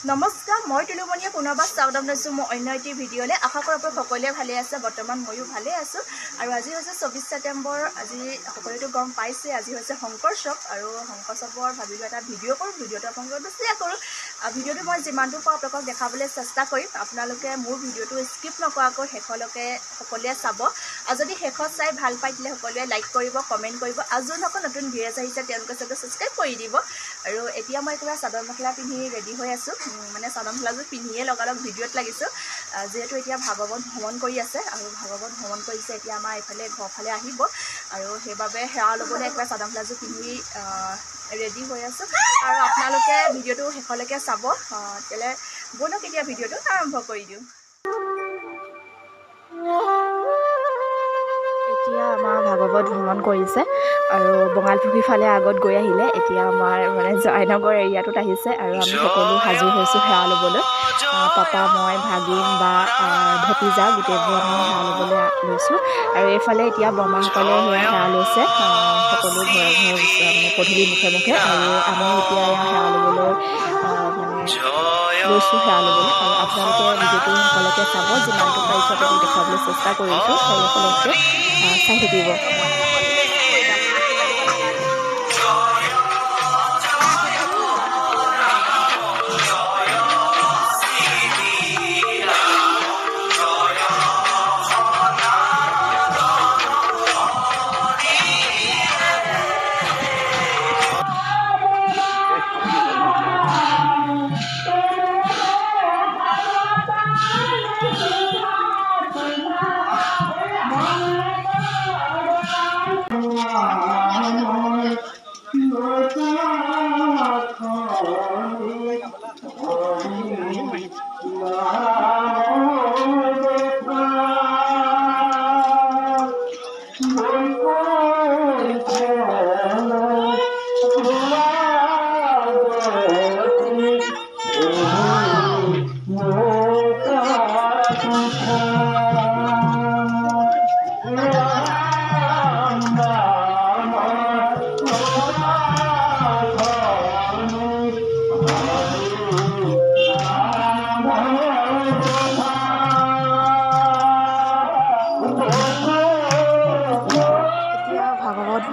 নমস্কাৰ, মই তুলুমণিয়ে পুনৰবাৰ স্বাগতম জনাইছোঁ মোৰ অন্য এটি ভিডিঅ'লৈ। আশা কৰোঁ আপোনালোক সকলোৱে ভালে আছে। বৰ্তমান ময়ো ভালে আছোঁ। আৰু আজি হৈছে 24 ছেপ্টেম্বৰ। আজি সকলোৱেতো গম পাইছে আজি হৈছে শংকৰ উৎসৱ। আৰু শংকৰ উৎসৱৰ ভাবিলোঁ এটা ভিডিঅ' কৰোঁ, ভিডিঅ'টো আপোনালোকৰ শ্বেয়াৰ কৰোঁ। ভিডিঅ'টো মই যিমানটো পাৰোঁ আপোনালোকক দেখাবলৈ চেষ্টা কৰিম। আপোনালোকে মোৰ ভিডিঅ'টো স্কিপ নকৰাকৈ শেষলৈকে সকলোৱে চাব। আৰু যদি শেষত চাই ভাল পায় তেতিয়াহ'লে সকলোৱে লাইক কৰিব, কমেণ্ট কৰিব। আৰু যোনসকল নতুন ভিউৱাৰ্ছ আহিছে তেওঁলোকে চাগে ছাবস্ক্ৰাইব কৰি দিব। আৰু এতিয়া মই একেবাৰে চাদৰ মেখেলা পিন্ধি ৰেডি হৈ আছোঁ। মানে চাদৰ মেখেলাযোৰ পিন্ধিয়ে লগালগ ভিডিঅ'ত লাগিছোঁ। যিহেতু এতিয়া ভাগৱত ভ্ৰমণ কৰি আছে আৰু ভাগৱত ভ্ৰমণ কৰিছে এতিয়া আমাৰ এইফালে ঘৰফালে আহিব। আৰু সেইবাবে সেৱা ল'বলৈ একেবাৰে চাদৰ মেখেলাযোৰ পিন্ধি ৰেডি হৈ আছোঁ। আৰু আপোনালোকে ভিডিঅ'টো শেষলৈকে চাব। তেতিয়াহ'লে ব'লক এতিয়া ভিডিঅ'টো আৰম্ভ কৰি দিওঁ। এতিয়া আমাৰ ভাগৱত ভ্ৰমণ কৰিছে আৰু বঙালপুখুৰীৰ ফালে আগত গৈ আহিলে। এতিয়া আমাৰ মানে জয়নগৰ এৰিয়াটোত আহিছে আৰু আমি সকলো সাজু হৈছোঁ সেৱা ল'বলৈ। পাপা, মই, ভাগিন বা ভতিজা গোটেইবোৰ আমি সেৱা ল'বলৈ লৈছোঁ। আৰু এইফালে এতিয়া বৰমাসকলে সেৱা লৈছে। সকলো ঘৰে ঘৰে মানে পদূলি মুখে মুখে। আৰু আমি এতিয়া সেৱা ল'বলৈ মানে লৈছোঁ সেৱা ল'বলৈ। আৰু আপোনালোকে ভিডিঅ'টো সকলোকে চাব, যিমানটো পাৰিছোঁ আপোনালোকক দেখাবলৈ চেষ্টা কৰিছোঁ। সকলোকে চাই থাকিব।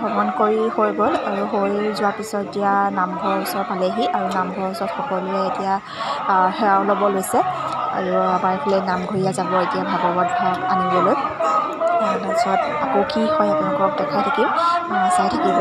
ভ্ৰমণ কৰি হৈ গ'ল আৰু হৈ যোৱাৰ পিছত এতিয়া নামঘৰৰ ওচৰ পালেহি। আৰু নামঘৰৰ ওচৰত সকলোৱে এতিয়া সেৱা ল'ব লৈছে। আৰু আমাৰ এইফালে নামঘৰীয়া যাব এতিয়া ভাগৱত ভাগ আনিবলৈ। তাৰপিছত আকৌ কি হয় আপোনালোকক দেখাই থাকিম, চাই থাকিব।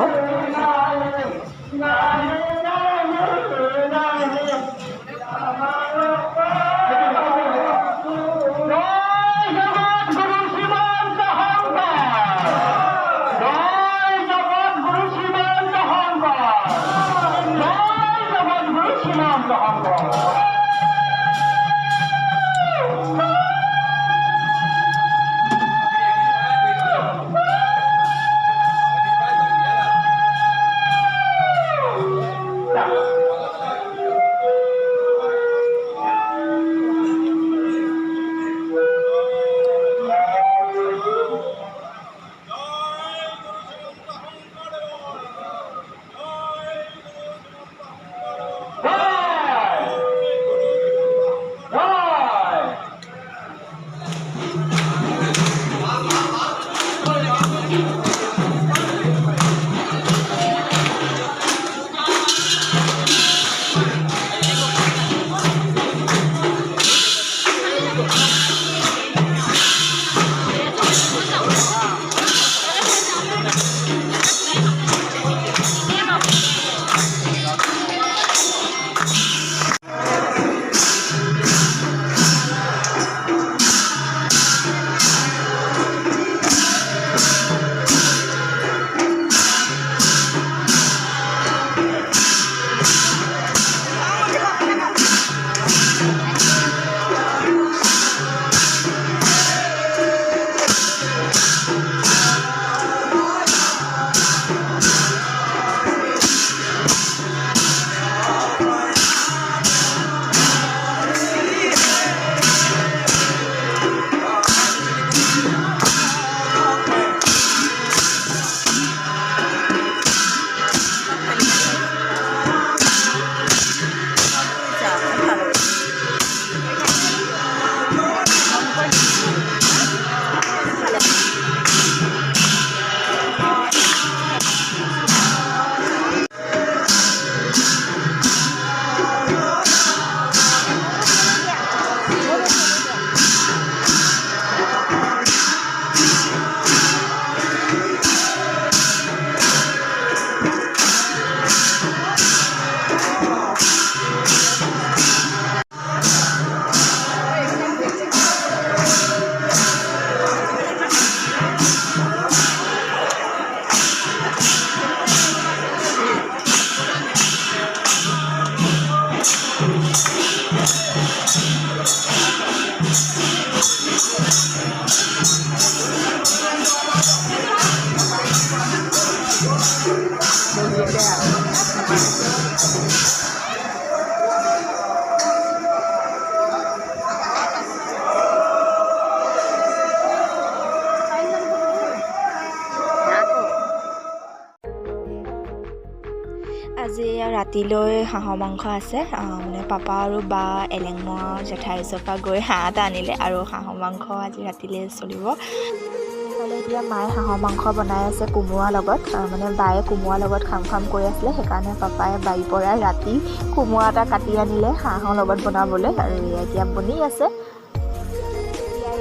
ৰাতিলৈ হাঁহৰ মাংস আছে মানে পাপা আৰু বা এলেংমৰা জেঠাই ওচৰৰ পৰা গৈ হাঁহ এটা আনিলে আৰু হাঁহৰ মাংস আজি ৰাতিলৈ চলিব এইফালে এতিয়া মায়ে হাঁহৰ মাংস বনাই আছে কোমোৰাৰ লগত মানে বায়ে কোমোৰাৰ লগত খাম কৰি আছিলে সেইকাৰণে পাপাই বাৰীৰ পৰা ৰাতি কোমোৰা এটা কাটি আনিলে হাঁহৰ লগত বনাবলৈ আৰু এতিয়া বনি আছে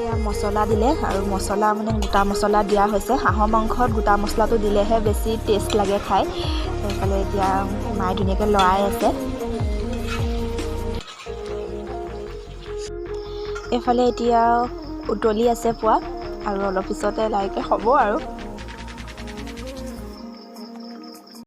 এয়া মছলা দিলে আৰু মছলা মানে গোটা মছলা দিয়া হৈছে হাঁহৰ মাংসত গোটা মছলাটো দিলেহে বেছি টেষ্ট লাগে খাই সেইফালে এতিয়া মায়ে ধুনীয়াকৈ লৰাই আছে এইফালে এতিয়া উতলি আছে পোৱা আৰু অলপ পিছতে লাহেকৈ হ'ব আৰু